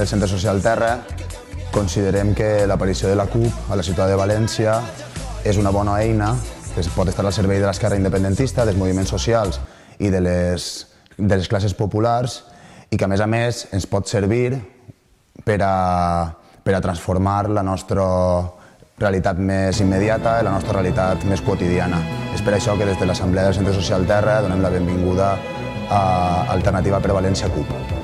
del Centre Social Terra considerem que l'aparició de la CUP a la ciutat de València és una bona eina que pot estar al servei de l'esquerra independentista, dels moviments socials i de les classes populars i que, a més, ens pot servir per a transformar la nostra realitat més immediata i la nostra realitat més quotidiana. És per això que des de l'Assemblea del Centre Social Terra donem la benvinguda a Alternativa per València CUP.